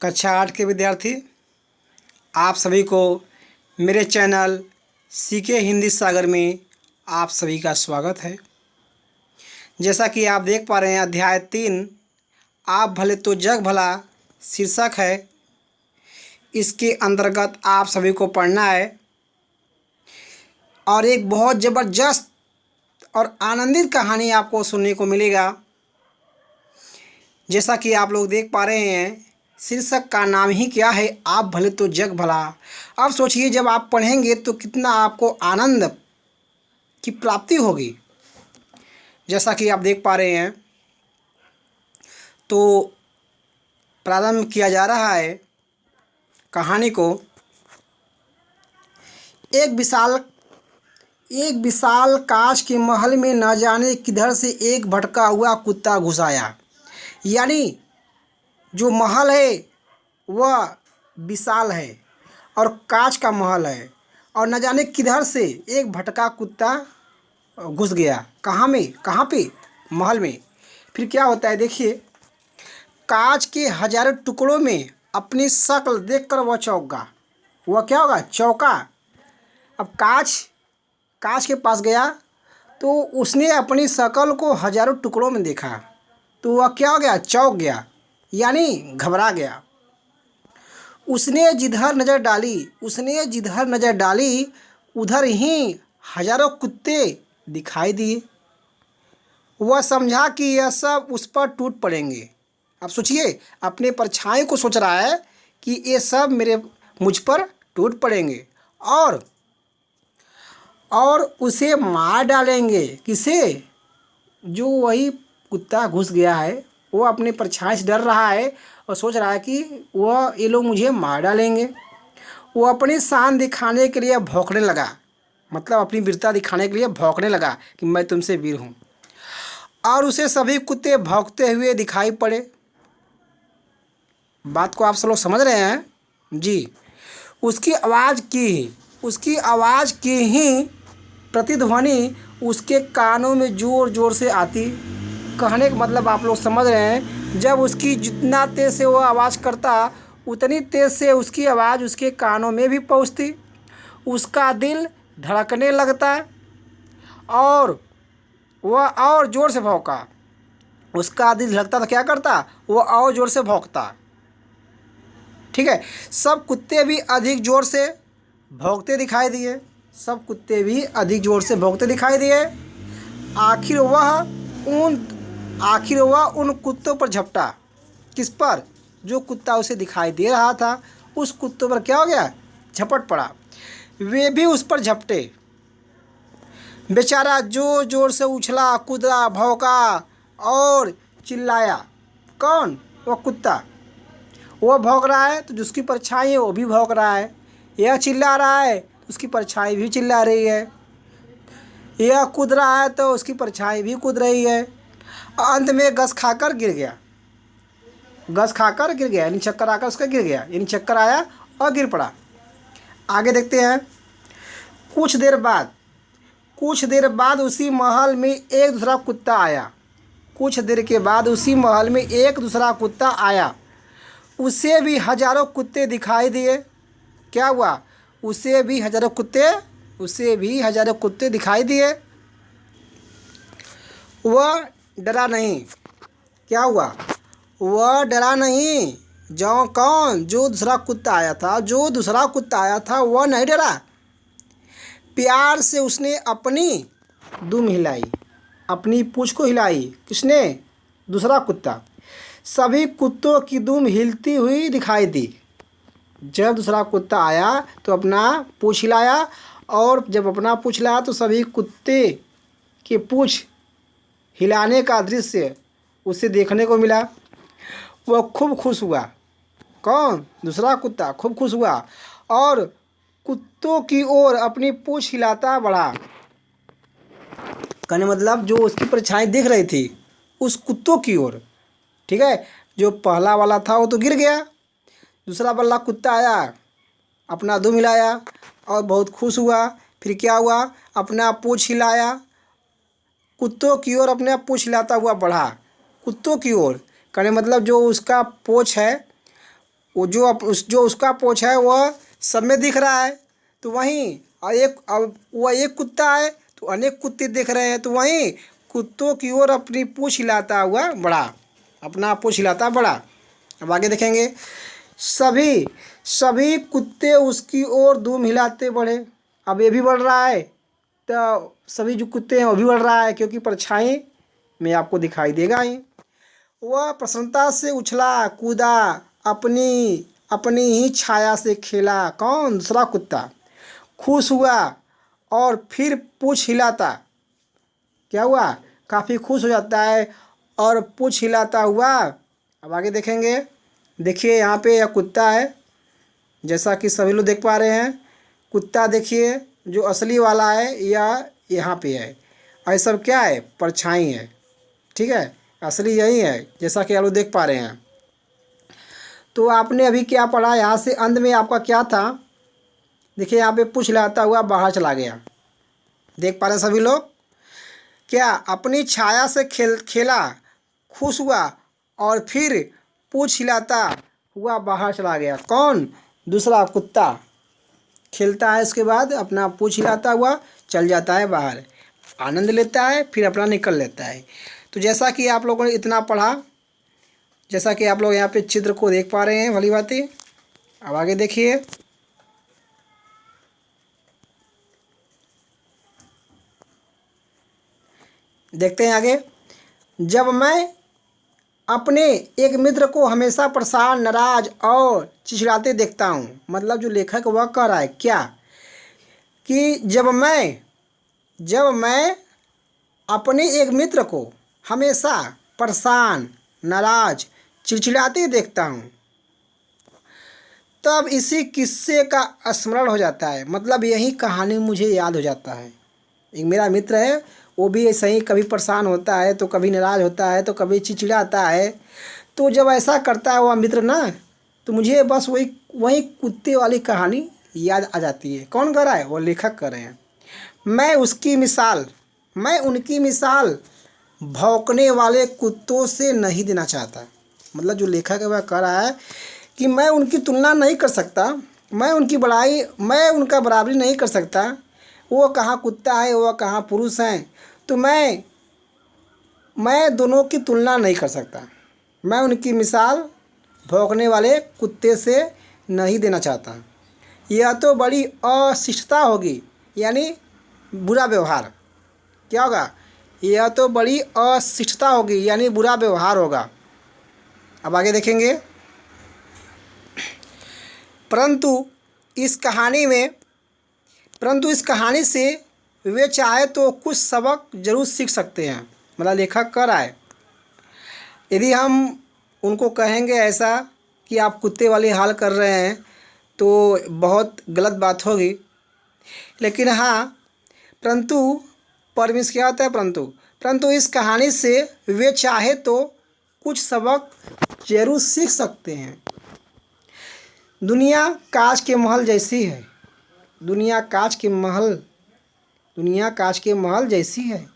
कक्षा 8 के विद्यार्थी, आप सभी को मेरे चैनल सीके हिंदी सागर में आप सभी का स्वागत है। जैसा कि आप देख पा रहे हैं, अध्याय 3 आप भले तो जग भला शीर्षक है। इसके अंतर्गत आप सभी को पढ़ना है और एक बहुत ज़बरदस्त और आनंदित कहानी आपको सुनने को मिलेगा। जैसा कि आप लोग देख पा रहे हैं, शीर्षक का नाम ही क्या है, आप भले तो जग भला। अब सोचिए, जब आप पढ़ेंगे तो कितना आपको आनंद की प्राप्ति होगी। जैसा कि आप देख पा रहे हैं, तो प्रारंभ किया जा रहा है कहानी को। एक विशाल कांच के महल में न जाने किधर से एक भटका हुआ कुत्ता घुस आया। यानी जो महल है वह विशाल है और कांच का महल है, और न जाने किधर से एक भटका कुत्ता घुस गया। कहाँ पे? महल में। फिर क्या होता है, देखिए, कांच के हजारों टुकड़ों में अपनी शक्ल देखकर वह चौंका। वह क्या होगा? चौंका। अब कांच के पास गया तो उसने अपनी शक्ल को हजारों टुकड़ों में देखा, तो वह क्या हो गया? चौंक गया, यानी घबरा गया। उसने जिधर नज़र डाली उधर ही हजारों कुत्ते दिखाई दिए। वह समझा कि यह सब उस पर टूट पड़ेंगे। अब सोचिए, अपने परछाई को सोच रहा है कि ये सब मुझ पर टूट पड़ेंगे और उसे मार डालेंगे। किसे? जो वही कुत्ता घुस गया है, वो अपने परछाई से डर रहा है और सोच रहा है कि ये लोग मुझे मार डालेंगे। वो अपनी शान दिखाने के लिए भौंकने लगा, मतलब अपनी वीरता दिखाने के लिए भौंकने लगा कि मैं तुमसे वीर हूँ। और उसे सभी कुत्ते भौंकते हुए दिखाई पड़े। बात को आप सब लोग समझ रहे हैं जी। उसकी आवाज़ की ही प्रतिध्वनि उसके कानों में ज़ोर ज़ोर से आती। कहने का मतलब आप लोग समझ रहे हैं, जब उसकी जितना तेज़ से वो आवाज़ करता उतनी तेज़ से उसकी आवाज़ उसके कानों में भी पहुंचती। उसका दिल धड़कने लगता और वह और ज़ोर से भौंका। उसका दिल धड़कता तो क्या करता? वह और ज़ोर से भौंकता। ठीक है, सब कुत्ते भी अधिक ज़ोर से भौंकते दिखाई दिए। आखिर वह उन कुत्तों पर झपटा। किस पर? जो कुत्ता उसे दिखाई दे रहा था, उस कुत्तों पर क्या हो गया? झपट पड़ा। वे भी उस पर झपटे। बेचारा जोर जोर से उछला कूदा, भौंका और चिल्लाया। कौन? वह कुत्ता। वह भौंक रहा है तो जिसकी परछाई है वो भी भौंक रहा है। यह चिल्ला रहा है तो उसकी परछाई भी चिल्ला रही है। यह कूद रहा है तो उसकी परछाई भी कूद रही है। अंत में गस खाकर गिर गया, यानी चक्कर आकर उसका गिर गया, यानी चक्कर आया और गिर पड़ा। आगे देखते हैं। कुछ देर बाद उसी महल में एक दूसरा कुत्ता आया। उसे भी हजारों कुत्ते दिखाई दिए। क्या हुआ? उसे भी हजारों कुत्ते दिखाई दिए। वह डरा नहीं। क्या हुआ? वह डरा नहीं। जो दूसरा कुत्ता आया था वह नहीं डरा। प्यार से उसने अपनी दुम हिलाई, अपनी पूंछ को हिलाई। किसने? दूसरा कुत्ता। सभी कुत्तों की दुम हिलती हुई दिखाई दी। जब दूसरा कुत्ता आया तो अपना पूंछ हिलाया, और जब अपना पूंछ हिलाया तो सभी कुत्ते की पूंछ हिलाने का दृश्य उसे देखने को मिला। वह खूब खुश हुआ। कौन? दूसरा कुत्ता खूब खुश हुआ और कुत्तों की ओर अपनी पूंछ हिलाता बढ़ा। कहने मतलब जो उसकी परछाई दिख रही थी उस कुत्तों की ओर। ठीक है, जो पहला वाला था वो तो गिर गया। दूसरा वाला कुत्ता आया, अपना दुम हिलाया और बहुत खुश हुआ। फिर क्या हुआ? अपना पूंछ हिलाया, कुत्तों की ओर अपने पूंछ हिलाता हुआ बढ़ा। कुत्तों की ओर कहने मतलब जो उसका पूंछ है वो जो उसका पूँछ है वह सब में दिख रहा है, तो वहीं और अब वह एक कुत्ता है तो अनेक कुत्ते दिख रहे हैं, तो वहीं कुत्तों की ओर अपनी पूँछ हिलाता हुआ बढ़ा, अपना पूँछ हिलाता बढ़ा। अब आगे देखेंगे, सभी सभी कुत्ते उसकी ओर दुम हिलाते बढ़े। अब ये भी बढ़ रहा है, तो सभी जो कुत्ते हैं वो भी बढ़ रहा है, क्योंकि परछाई में आपको दिखाई देगा ही। वह प्रसन्नता से उछला कूदा, अपनी अपनी ही छाया से खेला। कौन? दूसरा कुत्ता खुश हुआ और फिर पूँछ हिलाता, क्या हुआ? काफ़ी खुश हो जाता है और पूँछ हिलाता हुआ। अब आगे देखेंगे, देखिए यहाँ पे यह कुत्ता है, जैसा कि सभी लोग देख पा रहे हैं। कुत्ता देखिए जो असली वाला है यह यहाँ पे है, और ये सब क्या है? परछाई है, ठीक है। असली यही है, जैसा कि आप लोग देख पा रहे हैं। तो आपने अभी क्या पढ़ा? यहाँ से अंत में आपका क्या था? देखिए यहाँ पे पूँछ हिलाता हुआ बाहर चला गया, देख पा रहे हैं सभी लोग। क्या? अपनी छाया से खेला, खुश हुआ और फिर पूँछ हिलाता हुआ बाहर चला गया। कौन? दूसरा कुत्ता खेलता है, इसके बाद अपना पूँछ हिलाता हुआ चल जाता है बाहर, आनंद लेता है, फिर अपना निकल लेता है। तो जैसा कि आप लोगों ने इतना पढ़ा, जैसा कि आप लोग यहाँ पे चित्र को देख पा रहे हैं, भली बातें। अब आगे देखिए, देखते हैं आगे। जब मैं अपने एक मित्र को हमेशा परेशान, नाराज और चिड़चिड़ाते देखता हूँ, मतलब जो लेखक वह कह रहा है क्या कि जब मैं अपने एक मित्र को हमेशा परेशान, नाराज, चिड़चिड़ाते देखता हूँ, तब इसी किस्से का स्मरण हो जाता है, मतलब यही कहानी मुझे याद हो जाता है। एक मेरा मित्र है, वो भी ऐसे ही कभी परेशान होता है, तो कभी नाराज़ होता है, तो कभी चिड़चिड़ाता है। तो जब ऐसा करता है वह मित्र ना, तो मुझे बस वही वही कुत्ते वाली कहानी याद आ जाती है। कौन कर रहा है? वो लेखक कर रहे हैं। मैं उनकी मिसाल भौंकने वाले कुत्तों से नहीं देना चाहता। मतलब जो लेखक है वह कह रहा है कि मैं उनकी तुलना नहीं कर सकता, मैं उनका बराबरी नहीं कर सकता। वो कहाँ कुत्ता है, वो कहाँ पुरुष हैं, तो मैं दोनों की तुलना नहीं कर सकता। मैं उनकी मिसाल भौंकने वाले कुत्ते से नहीं देना चाहता। यह तो बड़ी अशिष्टता होगी, यानी बुरा व्यवहार। क्या होगा? यह तो बड़ी अशिष्टता होगी, यानी बुरा व्यवहार होगा। अब आगे देखेंगे, परंतु इस कहानी से वे चाहे तो कुछ सबक जरूर सीख सकते हैं। मतलब लेखक कह रहा है, यदि हम उनको कहेंगे ऐसा कि आप कुत्ते वाली हाल कर रहे हैं, तो बहुत गलत बात होगी। लेकिन हाँ, परंतु परमिश क्या होता है? परंतु इस कहानी से वे चाहे तो कुछ सबक जरूर सीख सकते हैं। दुनिया कांच के महल जैसी है। दुनिया कांच के महल जैसी है,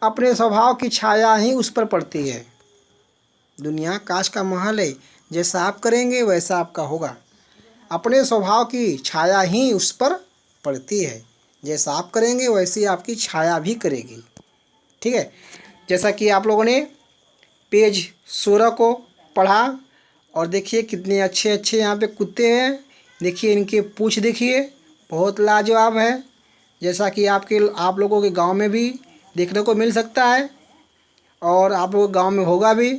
अपने स्वभाव की छाया ही उस पर पड़ती है। दुनिया कांच का महल है, जैसा आप करेंगे वैसा आपका होगा। अपने स्वभाव की छाया ही उस पर पड़ती है, जैसा आप करेंगे वैसी आपकी छाया भी करेगी। ठीक है, जैसा कि आप लोगों ने पेज 16 को पढ़ा, और देखिए कितने अच्छे अच्छे यहाँ पे कुत्ते हैं। देखिए इनके पूँछ देखिए, बहुत लाजवाब है, जैसा कि आप लोगों के गांव में भी देखने को मिल सकता है, और आप लोगों के गांव में होगा भी।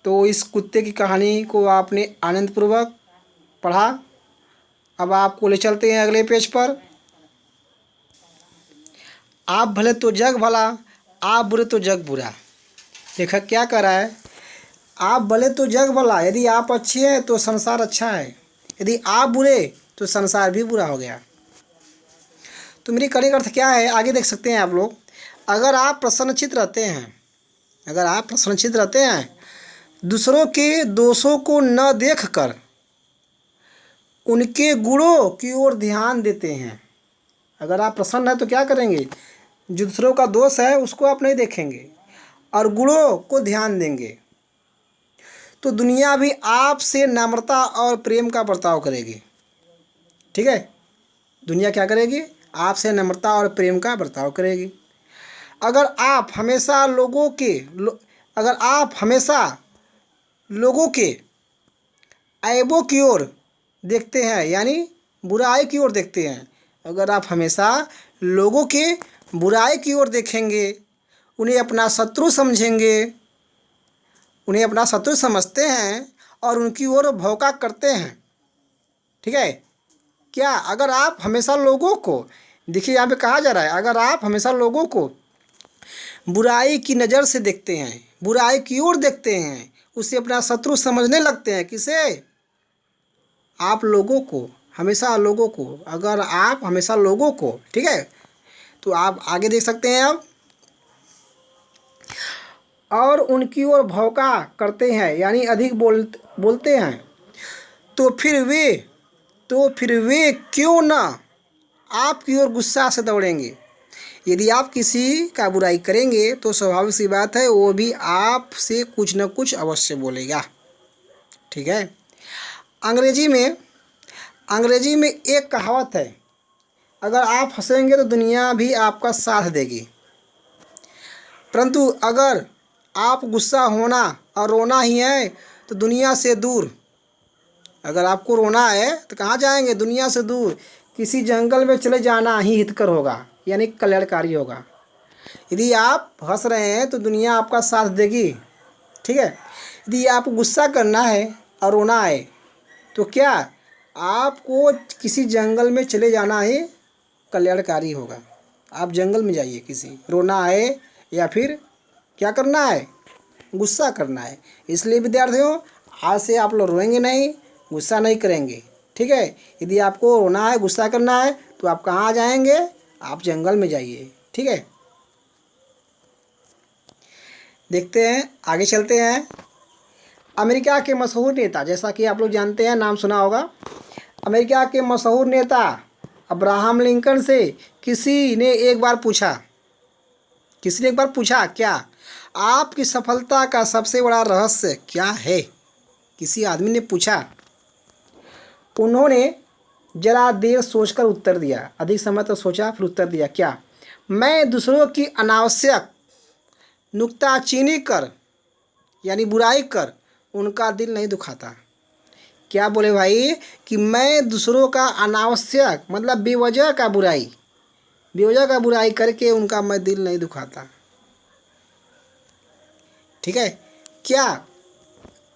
तो इस कुत्ते की कहानी को आपने आनंदपूर्वक पढ़ा। अब आपको ले चलते हैं अगले पेज पर। आप भले तो जग भला, आप बुरे तो जग बुरा। लेखक क्या कर रहा है? आप भले तो जग भला, यदि आप अच्छे हैं तो संसार अच्छा है, यदि आप बुरे तो संसार भी बुरा हो गया। तो मेरी कहने का अर्थ क्या है, आगे देख सकते हैं आप लोग। अगर आप प्रसन्नचित्त रहते हैं, दूसरों के दोषों को न देखकर उनके गुणों की ओर ध्यान देते हैं। अगर आप प्रसन्न हैं तो क्या करेंगे? जो दूसरों का दोष है उसको आप नहीं देखेंगे और गुणों को ध्यान देंगे, तो दुनिया भी आपसे नम्रता और प्रेम का बर्ताव करेगी। ठीक है, दुनिया क्या करेगी? आपसे नम्रता और प्रेम का बर्ताव करेगी। अगर आप हमेशा अगर आप हमेशा लोगों के ऐबों की ओर देखते हैं, यानी बुराई की ओर देखते हैं, अगर आप हमेशा लोगों के बुराई की ओर देखेंगे, उन्हें अपना शत्रु समझेंगे, उन्हें अपना शत्रु समझते हैं और उनकी ओर भौंका करते हैं, ठीक है, क्या अगर आप हमेशा लोगों को, देखिए यहाँ पे कहा जा रहा है, अगर आप हमेशा लोगों को बुराई की नज़र से देखते हैं, बुराई की ओर देखते हैं, उसे अपना शत्रु समझने लगते हैं, किसे? आप लोगों को, हमेशा लोगों को, अगर आप हमेशा लोगों को, ठीक है, तो आप आगे देख सकते हैं अब, और उनकी ओर भौंका करते हैं, यानी अधिक बोलते हैं, तो फिर वे क्यों ना आपकी ओर गुस्सा से दौड़ेंगे। यदि आप किसी का बुराई करेंगे तो स्वाभाविक सी बात है वो भी आपसे कुछ न कुछ अवश्य बोलेगा। ठीक है, अंग्रेजी में एक कहावत है, अगर आप हंसेंगे तो दुनिया भी आपका साथ देगी, परंतु अगर आप गुस्सा होना और रोना ही है तो दुनिया से दूर, अगर आपको रोना है तो कहाँ जाएंगे? दुनिया से दूर, किसी जंगल में चले जाना ही हितकर होगा, यानी कल्याणकारी होगा। यदि आप हंस रहे हैं तो दुनिया आपका साथ देगी। ठीक है, यदि आपको गुस्सा करना है और रोना है तो क्या आपको किसी जंगल में चले जाना ही कल्याणकारी होगा। आप जंगल में जाइए, किसी रोना है या फिर क्या करना है? गुस्सा करना है। इसलिए विद्यार्थियों, आज से आप लोग रोएंगे नहीं, गुस्सा नहीं करेंगे। ठीक है, यदि आपको रोना है, गुस्सा करना है तो आप कहाँ जाएंगे? आप जंगल में जाइए। ठीक है, देखते हैं, आगे चलते हैं। अमेरिका के मशहूर नेता, जैसा कि आप लोग जानते हैं, नाम सुना होगा, अमेरिका के मशहूर नेता अब्राहम लिंकन से किसी ने एक बार पूछा क्या आपकी सफलता का सबसे बड़ा रहस्य क्या है? किसी आदमी ने पूछा। उन्होंने जरा देर सोचकर उत्तर दिया, अधिक समय तो सोचा फिर उत्तर दिया, क्या? मैं दूसरों की अनावश्यक नुक्ताचीनी कर, यानी बुराई कर उनका दिल नहीं दुखाता। क्या बोले भाई? कि मैं दूसरों का अनावश्यक, मतलब बेवजह का बुराई करके उनका मैं दिल नहीं दुखाता। ठीक है, क्या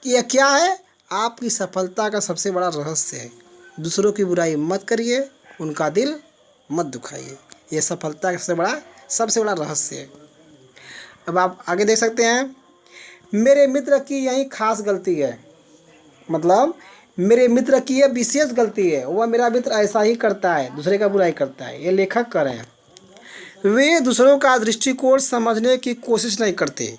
यह क्या है? आपकी सफलता का सबसे बड़ा रहस्य है, दूसरों की बुराई मत करिए, उनका दिल मत दुखाइए। यह सफलता का सबसे बड़ा रहस्य है। अब आप आगे देख सकते हैं, मेरे मित्र की यही खास गलती है, मतलब मेरे मित्र की यह विशेष गलती है, वह मेरा मित्र ऐसा ही करता है, दूसरे का बुराई करता है। ये लेखक कर रहे हैं, वे दूसरों का दृष्टिकोण समझने की कोशिश नहीं करते,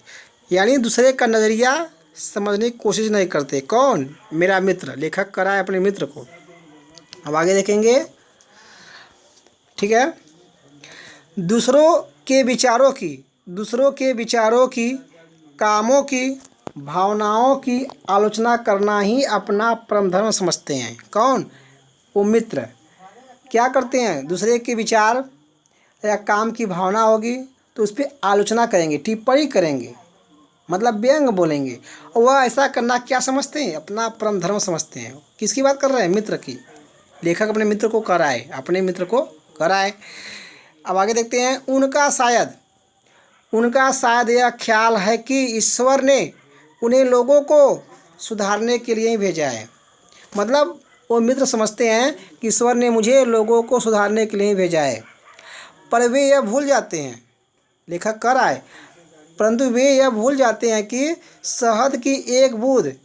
यानी दूसरे का नज़रिया समझने की कोशिश नहीं करते। कौन? मेरा मित्र, लेखक कर रहा है अपने मित्र को। अब आगे देखेंगे। ठीक है, दूसरों के विचारों की, कामों की, भावनाओं की आलोचना करना ही अपना परम धर्म समझते हैं। कौन? वो मित्र। क्या करते हैं? दूसरे के विचार या काम की भावना होगी तो उस पर आलोचना करेंगे, टिप्पणी करेंगे, मतलब व्यंग बोलेंगे, और वह ऐसा करना क्या समझते हैं? अपना परम धर्म समझते हैं। किसकी बात कर रहे हैं? मित्र की। लेखक अपने मित्र को कराए, अब आगे देखते हैं। उनका शायद यह ख्याल है कि ईश्वर ने उन्हें लोगों को सुधारने के लिए ही भेजा है, मतलब वो मित्र समझते हैं कि ईश्वर ने मुझे लोगों को सुधारने के लिए ही भेजा है, पर वे यह भूल जाते हैं, लेखक कह रहा है, परंतु वे यह भूल जाते हैं कि शहद की एक बूंद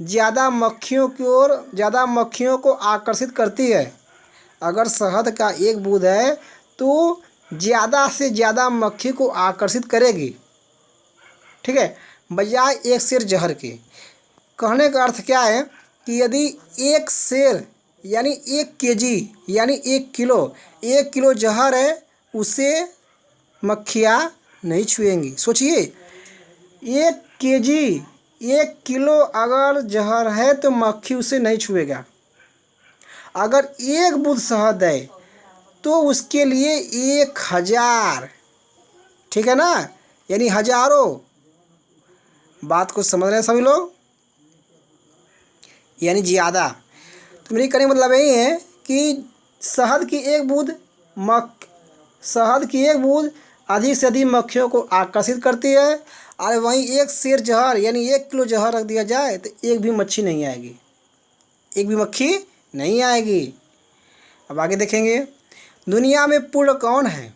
ज़्यादा मक्खियों को आकर्षित करती है। अगर शहद का एक बूंद है तो ज़्यादा से ज़्यादा मक्खी को आकर्षित करेगी, ठीक है, बजाय एक सेर जहर के। कहने का अर्थ क्या है कि यदि एक सेर यानी 1 केजी यानी 1 किलो जहर है, उसे मक्खियाँ नहीं छुएंगी। सोचिए, 1 केजी 1 किलो अगर जहर है तो मक्खी उसे नहीं छुएगा। अगर 1 बूंद शहद है तो उसके लिए 1000, ठीक है ना, यानी हजारों। बात को समझ रहे हैं सभी लोग, यानी ज़्यादा। तो मेरी कहने का मतलब यही है कि शहद की 1 बूंद शहद की 1 बूंद अधिक से अधिक मक्खियों को आकर्षित करती है, और वहीं 1 सेर जहर यानी 1 किलो जहर रख दिया जाए तो एक भी मच्छी नहीं आएगी, एक भी मक्खी नहीं आएगी। अब आगे देखेंगे, दुनिया में पूर्ण कौन है?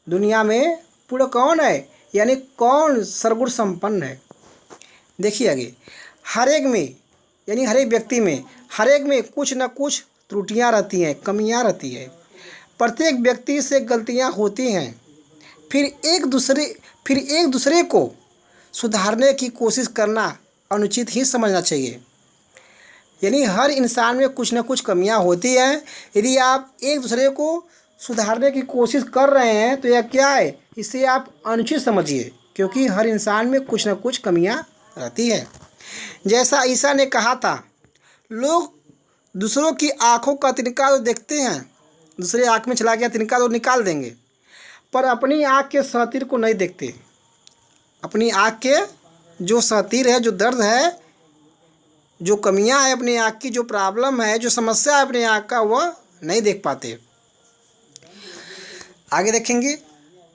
दुनिया में पूर्ण कौन है, यानी कौन सर्वगुण संपन्न है? देखिए आगे, हर एक में यानी हर एक व्यक्ति में, हर एक में कुछ न कुछ त्रुटियां रहती हैं, कमियां रहती है। प्रत्येक व्यक्ति से गलतियां होती हैं, फिर एक दूसरे को सुधारने की कोशिश करना अनुचित ही समझना चाहिए। यानी हर इंसान में कुछ न कुछ कमियां होती हैं। यदि आप एक दूसरे को सुधारने की कोशिश कर रहे हैं तो यह क्या है, इसे आप अनुचित समझिए, क्योंकि हर इंसान में कुछ न कुछ कमियां रहती है। जैसा ईसा ने कहा था, लोग दूसरों की आंखों का तिनका तो देखते हैं, दूसरे आँख में चला गया तिनका तो निकाल देंगे, पर अपनी आँख के सहतीर को नहीं देखते। अपनी आँख के जो सहतीर है, जो दर्द है, जो कमियां है अपनी आँख की, जो प्रॉब्लम है, जो समस्या है अपनी आँख का, वह नहीं देख पाते। आगे देखेंगे,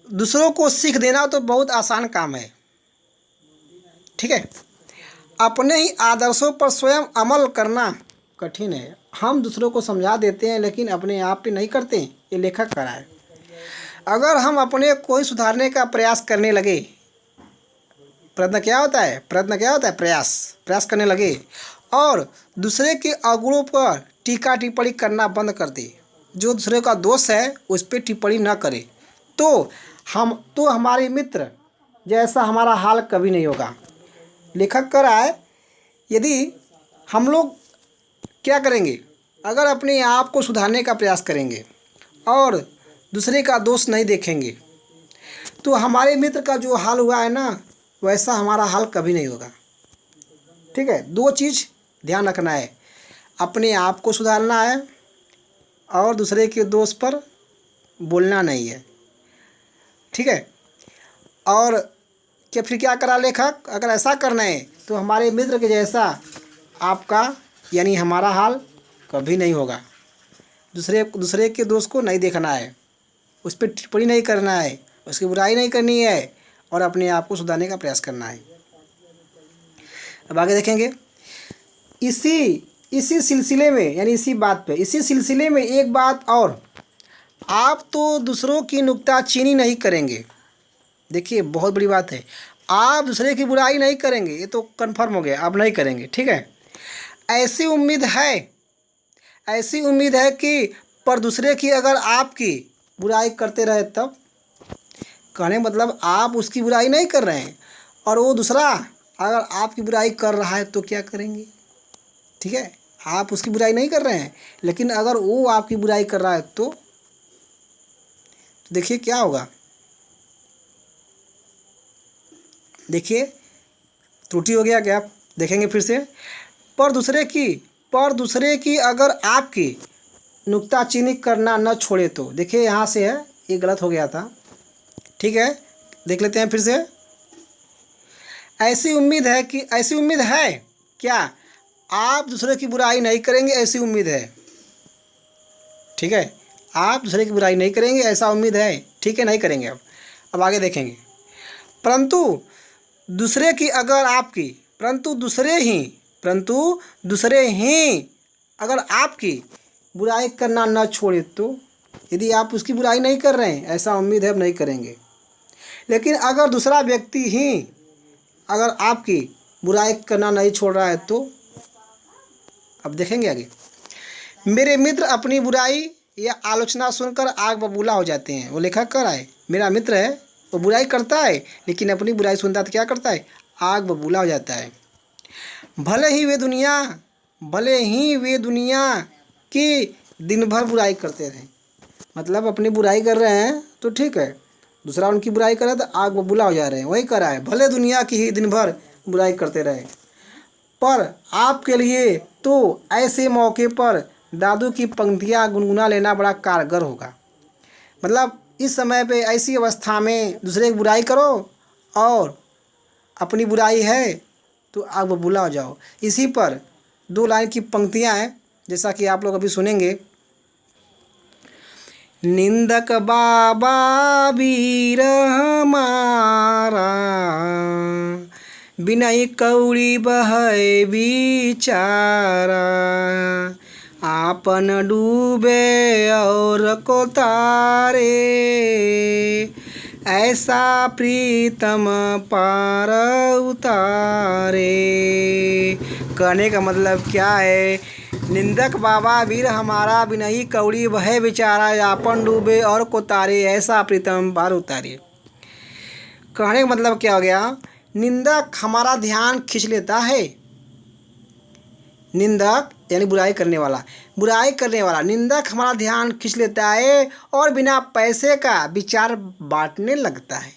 दूसरों को सीख देना तो बहुत आसान काम है, ठीक है। अपने ही आदर्शों पर स्वयं अमल करना कठिन है। हम दूसरों को समझा देते हैं लेकिन अपने आप पे नहीं करते, ये लेखक कह रहा है। अगर हम अपने को ही सुधारने का प्रयास करने लगे, प्रयत्न क्या होता है, प्रयास करने लगे, और दूसरे के अवगुणों पर टीका टिप्पणी करना बंद कर दे, जो दूसरे का दोष है उस पर टिप्पणी न करे, तो हमारे मित्र जैसा हमारा हाल कभी नहीं होगा। लेखक कह रहा है, यदि हम लोग क्या करेंगे, अगर अपने आप को सुधारने का प्रयास करेंगे और दूसरे का दोष नहीं देखेंगे, तो हमारे मित्र का जो हाल हुआ है ना, वैसा हमारा हाल कभी नहीं होगा, ठीक है। 2 चीज़ ध्यान रखना है, अपने आप को सुधारना है और दूसरे के दोष पर बोलना नहीं है, ठीक है। और फिर क्या करा लेखक, अगर ऐसा करना है तो हमारे मित्र के जैसा आपका यानी हमारा हाल कभी नहीं होगा। दूसरे के दोष को नहीं देखना है, उस पर टिप्पणी नहीं करना है, उसकी बुराई नहीं करनी है, और अपने आप को सुधारने का प्रयास करना है। अब आगे देखेंगे, इसी सिलसिले में यानी इसी सिलसिले में एक बात और, आप तो दूसरों की नुक्ताचीनी नहीं करेंगे। देखिए बहुत बड़ी बात है, आप दूसरे की बुराई नहीं करेंगे, ये तो कन्फर्म हो गया, आप नहीं करेंगे, ठीक है। ऐसी उम्मीद है कि पर दूसरे की अगर आपकी बुराई करते रहे तब, कहने मतलब आप उसकी बुराई नहीं कर रहे हैं और वो दूसरा अगर आपकी बुराई कर रहा है तो क्या करेंगे, ठीक है। आप उसकी बुराई नहीं कर रहे हैं, लेकिन अगर वो आपकी बुराई कर रहा है तो देखिए क्या होगा। देखिए त्रुटि हो गया क्या, देखेंगे फिर से, पर दूसरे की अगर आपकी नुक्ताचीनी करना न छोड़े तो, देखिए यहाँ से है, ये गलत हो गया था, ठीक है। देख लेते हैं फिर से, ऐसी उम्मीद है क्या, आप दूसरे की बुराई नहीं करेंगे, ऐसी उम्मीद है, ठीक है। आप दूसरे की बुराई नहीं करेंगे ऐसा उम्मीद है, ठीक है, नहीं करेंगे। अब आगे देखेंगे, परंतु दूसरे ही अगर आपकी बुराई करना न छोड़े तो, यदि आप उसकी बुराई नहीं कर रहे हैं ऐसा उम्मीद है अब नहीं करेंगे, लेकिन अगर दूसरा व्यक्ति ही अगर आपकी बुराई करना नहीं छोड़ रहा है तो, अब देखेंगे आगे, मेरे मित्र अपनी बुराई या आलोचना सुनकर आग बबूला हो जाते हैं। वो लेखक कह रहा है, मेरा मित्र है, वो बुराई करता है लेकिन अपनी बुराई सुनता है तो क्या करता है, आग बबूला हो जाता है। भले ही वे दुनिया की दिन भर बुराई करते रहें, मतलब अपनी बुराई कर रहे हैं तो ठीक है, दूसरा उनकी बुराई कर रहा है तो आग बबूला हो जा रहे हैं, वही कर रहा है, भले दुनिया की ही दिन भर बुराई करते रहे। पर आपके लिए तो ऐसे मौके पर दादू की पंक्तियाँ गुनगुना लेना बड़ा कारगर होगा। मतलब इस समय पे ऐसी अवस्था में दूसरे की बुराई करो और अपनी बुराई है तो आप बुला हो जाओ। इसी पर 2 लाइन की पंक्तियाँ हैं, जैसा कि आप लोग अभी सुनेंगे। निंदक बाबा वीर हमारा, बिनय कौड़ी बहै बिचारा, आपन डूबे और को तारे, ऐसा प्रीतम पार उतारे। कहने का मतलब क्या है? निंदक बाबा वीर हमारा, बिनही कौड़ी बहे बेचारा, आपन डूबे और को तारे, ऐसा प्रीतम पार उतारे। कहने का मतलब क्या हो गया? निंदक हमारा ध्यान खींच लेता है। निंदक यानी बुराई करने वाला, बुराई करने वाला निंदक हमारा ध्यान खींच लेता है और बिना पैसे का विचार बांटने लगता है।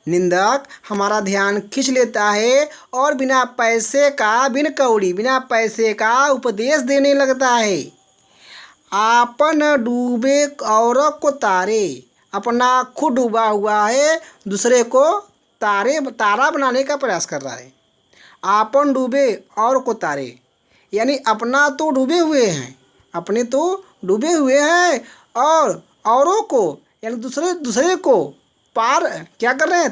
निंदक हमारा ध्यान खींच लेता है और बिना पैसे का, बिन कौड़ी बिना पैसे का उपदेश देने लगता है। आपन डूबे और को तारे, अपना खुद डूबा हुआ है, दूसरे को तारा बनाने का प्रयास कर रहा है। आपन डूबे और को तारे यानी अपना तो डूबे हुए हैं, अपने तो डूबे हुए हैं और औरों को यानी दूसरे को पार क्या कर रहे हैं?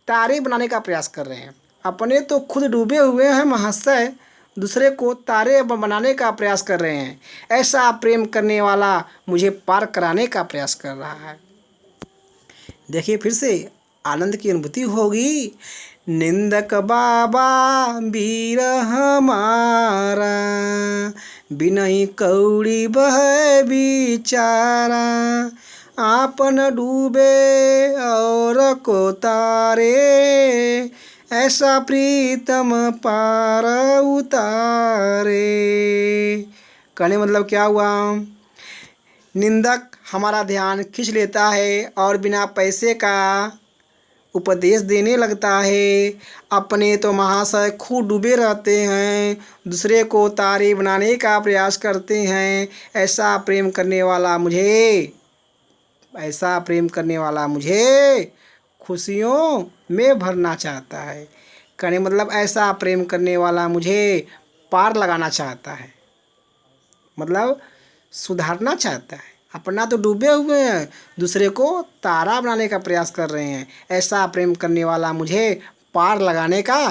तारे बनाने का प्रयास कर रहे हैं। अपने तो खुद डूबे हुए हैं महाशय, दूसरे को तारे बनाने का प्रयास कर रहे हैं। ऐसा प्रेम करने वाला मुझे पार कराने का प्रयास कर रहा है। देखिए फिर से आनंद की अनुभूति होगी। निंदक बाबा वीर हमारा, बिनही कौड़ी बहै बिचारा, आपन डूबे और को तारे, ऐसा प्रीतम पार उतारे। कहने मतलब क्या हुआ? निंदक हमारा ध्यान खींच लेता है और बिना पैसे का उपदेश देने लगता है। अपने तो महाशय खूब डूबे रहते हैं, दूसरे को तारे बनाने का प्रयास करते हैं। ऐसा प्रेम करने वाला मुझे खुशियों में भरना चाहता है। कहने मतलब ऐसा प्रेम करने वाला मुझे पार लगाना चाहता है, मतलब सुधारना चाहता है। अपना तो डूबे हुए हैं, दूसरे को तारा बनाने का प्रयास कर रहे हैं। ऐसा प्रेम करने वाला मुझे पार लगाने का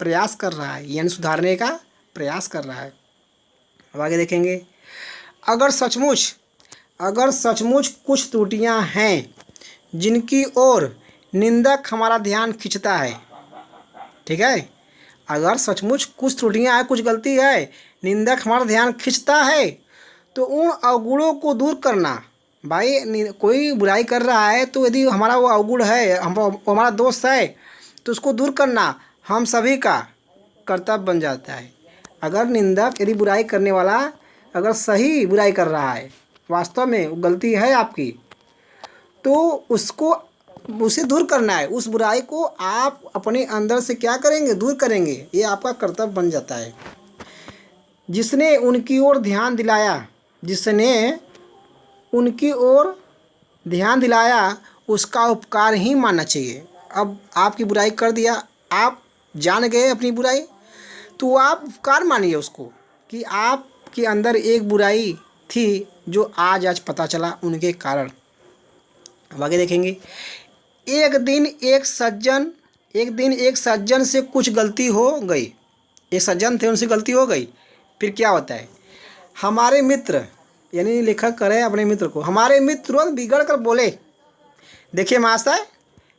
प्रयास कर रहा है, यानी सुधारने का प्रयास कर रहा है। अब आगे देखेंगे। अगर सचमुच कुछ त्रुटियां हैं जिनकी ओर निंदक हमारा ध्यान खींचता है, ठीक है, अगर सचमुच कुछ त्रुटियां हैं, कुछ गलती है, निंदक हमारा ध्यान खींचता है, तो उन अवगुणों को दूर करना। भाई कोई बुराई कर रहा है तो यदि हमारा वो अवगुण है, वो हमारा दोस्त है, तो उसको दूर करना हम सभी का कर्तव्य बन जाता है। अगर निंदक यदि बुराई करने वाला अगर सही बुराई कर रहा है, वास्तव में वो गलती है आपकी, तो उसे दूर करना है। उस बुराई को आप अपने अंदर से क्या करेंगे? दूर करेंगे। ये आपका कर्तव्य बन जाता है। जिसने उनकी ओर ध्यान दिलाया उसका उपकार ही मानना चाहिए। अब आपकी बुराई कर दिया, आप जान गए अपनी बुराई, तो आप उपकार मानिए उसको कि आपके अंदर एक बुराई थी जो आज पता चला उनके कारण। अब आगे देखेंगे। एक दिन एक सज्जन से कुछ गलती हो गई। एक सज्जन थे, उनसे गलती हो गई। फिर क्या होता है? हमारे मित्र, यानी लेखक कह रहे हैं अपने मित्र को, हमारे मित्र तुरंत बिगड़ कर बोले, देखिए महाशय,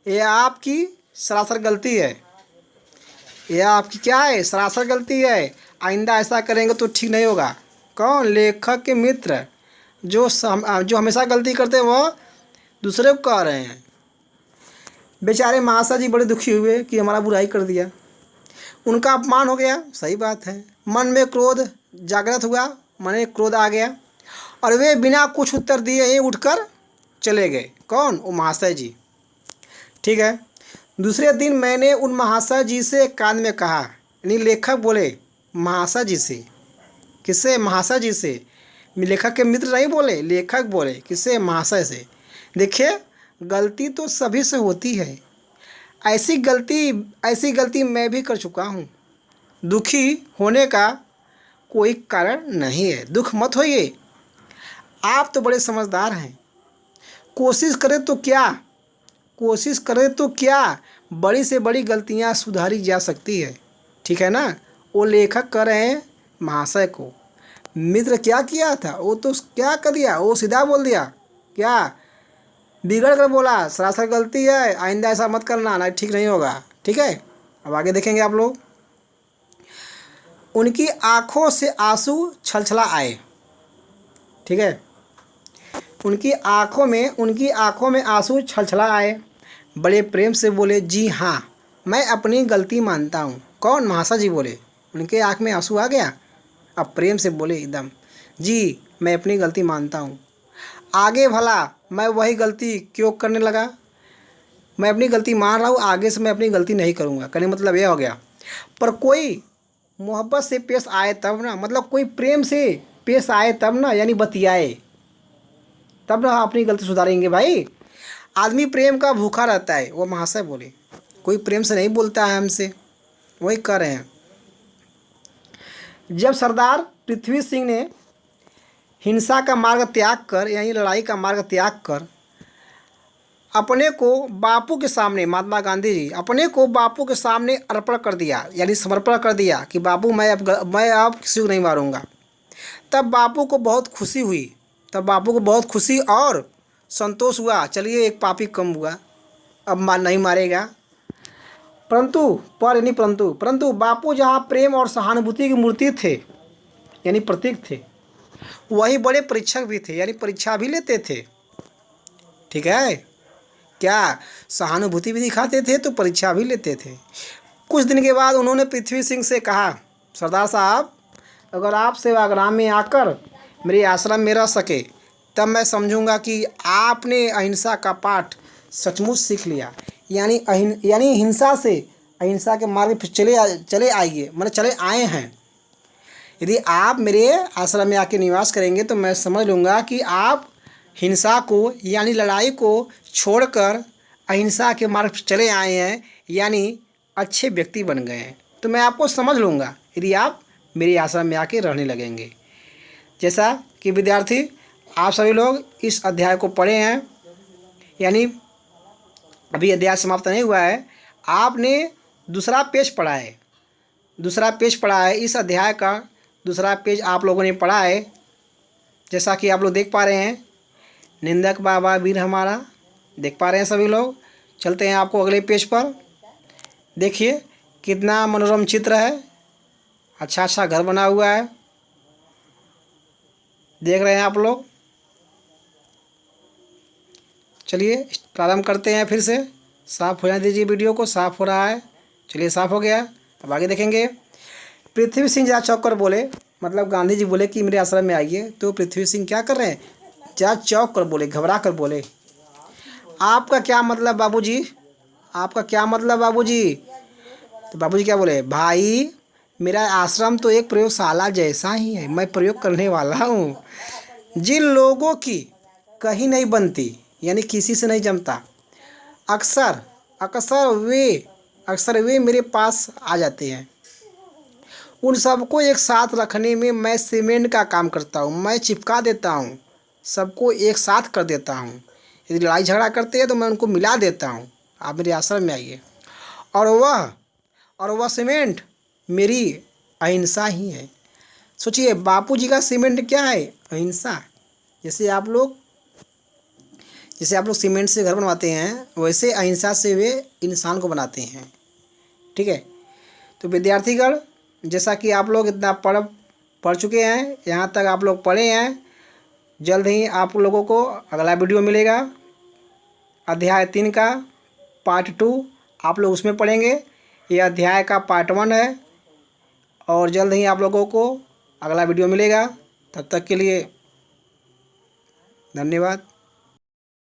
ये आपकी सरासर गलती है। यह आपकी क्या है? सरासर गलती है। आइंदा ऐसा करेंगे तो ठीक नहीं होगा। कौन? लेखक के मित्र जो हमेशा गलती करते हैं, वह दूसरे को कह रहे हैं। बेचारे महाशय जी बड़े दुखी हुए कि हमारा बुराई कर दिया, उनका अपमान हो गया। सही बात है। मन में क्रोध जागृत हुआ, मन में क्रोध आ गया और वे बिना कुछ उत्तर दिए ही उठकर चले गए। कौन? वो महाशय जी। ठीक है। दूसरे दिन मैंने उन महाशय जी से कान में कहा, यानी लेखक बोले महाशय जी से। किससे? महाशय जी से। लेखक के मित्र नहीं बोले, लेखक बोले किससे? महाशय से। देखिए, गलती तो सभी से होती है। ऐसी गलती मैं भी कर चुका हूँ। दुखी होने का कोई कारण नहीं है, दुख मत होइए। आप तो बड़े समझदार हैं। कोशिश करें तो क्या, कोशिश करें तो क्या, बड़ी से बड़ी गलतियाँ सुधारी जा सकती है। ठीक है ना? वो लेखक कर रहे हैं महाशय को। मित्र क्या किया था? वो तो क्या कर दिया, वो सीधा बोल दिया। क्या? बिगड़ कर बोला सरासर गलती है, आइंदा ऐसा मत करना, ना ठीक नहीं होगा। ठीक है, अब आगे देखेंगे आप लोग। उनकी आंखों से आंसू छलछला आए। ठीक है, उनकी आंखों में आंसू छलछला आए। बड़े प्रेम से बोले, जी हाँ मैं अपनी गलती मानता हूँ। कौन? महाशय जी बोले। उनके आंख में आंसू आ गया। अब प्रेम से बोले एकदम, जी मैं अपनी गलती मानता हूँ। आगे भला मैं वही गलती क्यों करने लगा? मैं अपनी गलती मान रहा हूँ, आगे से मैं अपनी गलती नहीं करूँगा। कहने मतलब यह हो गया। पर कोई मोहब्बत से पेश आए तब ना, मतलब कोई प्रेम से पेश आए तब ना, यानी बतियाए तब ना अपनी गलती सुधारेंगे भाई। आदमी प्रेम का भूखा रहता है, वो महाशय बोले। कोई प्रेम से नहीं बोलता है हमसे, वही कर रहे हैं। जब सरदार पृथ्वी सिंह ने हिंसा का मार्ग त्याग कर, यानी लड़ाई का मार्ग त्याग कर अपने को बापू के सामने, महात्मा गांधी जी अपने को बापू के सामने अर्पण कर दिया, यानी समर्पण कर दिया कि बापू मैं अब किसी को नहीं मारूंगा। तब बापू को बहुत खुशी हुई, तब बापू को बहुत खुशी और संतोष हुआ। चलिए एक पापी कम हुआ, अब नहीं मारेगा। परंतु बापू जहाँ प्रेम और सहानुभूति की मूर्ति थे, यानी प्रतीक थे, वही बड़े परीक्षक भी थे, यानी परीक्षा भी लेते थे। ठीक है, क्या? सहानुभूति भी दिखाते थे तो परीक्षा भी लेते थे। कुछ दिन के बाद उन्होंने पृथ्वी सिंह से कहा, सरदार साहब अगर आप सेवाग्राम में आकर मेरे आश्रम में रह सके तब मैं समझूंगा कि आपने अहिंसा का पाठ सचमुच सीख लिया। यानी हिंसा से अहिंसा के मार्ग पर चले आइए, मतलब चले आए हैं। यदि आप मेरे आश्रम में आके निवास करेंगे तो मैं समझ लूँगा कि आप हिंसा को, यानी लड़ाई को छोड़कर अहिंसा के मार्ग पर चले आए हैं, यानी अच्छे व्यक्ति बन गए हैं। तो मैं आपको समझ लूँगा यदि आप मेरे आश्रम में आके रहने लगेंगे। जैसा कि विद्यार्थी आप सभी लोग इस अध्याय को पढ़े हैं, यानी अभी अध्याय समाप्त नहीं हुआ है, आपने दूसरा पेज पढ़ा है, इस अध्याय का दूसरा पेज आप लोगों ने पढ़ा है। जैसा कि आप लोग देख पा रहे हैं, निंदक बाबा वीर हमारा, देख पा रहे हैं सभी लोग। चलते हैं आपको अगले पेज पर। देखिए कितना मनोरम चित्र है, अच्छा घर बना हुआ है, देख रहे हैं आप लोग। चलिए प्रारंभ करते हैं फिर से। साफ़ हो जाने दीजिए, वीडियो को साफ़ हो रहा है। चलिए साफ़ हो गया, अब आगे देखेंगे। पृथ्वी सिंह जा चौंक कर बोले, मतलब गांधी जी बोले कि मेरे आश्रम में आइए, तो पृथ्वी सिंह क्या कर रहे हैं? जा चौंक कर बोले, घबरा कर बोले, आपका क्या मतलब बाबूजी? आपका क्या मतलब बाबूजी? तो बाबूजी क्या बोले? भाई मेरा आश्रम तो एक प्रयोगशाला जैसा ही है, मैं प्रयोग करने वाला हूँ। जिन लोगों की कहीं नहीं बनती, यानी किसी से नहीं जमता, अक्सर वे मेरे पास आ जाते हैं। उन सबको एक साथ रखने में मैं सीमेंट का काम करता हूँ, मैं चिपका देता हूँ, सबको एक साथ कर देता हूँ। यदि लड़ाई झगड़ा करते हैं तो मैं उनको मिला देता हूँ। आप मेरे आश्रम में आइए। और वह सीमेंट मेरी अहिंसा ही है। सोचिए बापूजी का सीमेंट क्या है? अहिंसा। जैसे आप लोग सीमेंट से घर बनवाते हैं, वैसे अहिंसा से वे इंसान को बनाते हैं। ठीक है, तो विद्यार्थीगण जैसा कि आप लोग इतना पढ़ चुके हैं, यहाँ तक आप लोग पढ़े हैं, जल्द ही आप लोगों को अगला वीडियो मिलेगा अध्याय 3 का पार्ट 2, आप लोग उसमें पढ़ेंगे। ये अध्याय का पार्ट 1 है और जल्द ही आप लोगों को अगला वीडियो मिलेगा। तब तक के लिए धन्यवाद।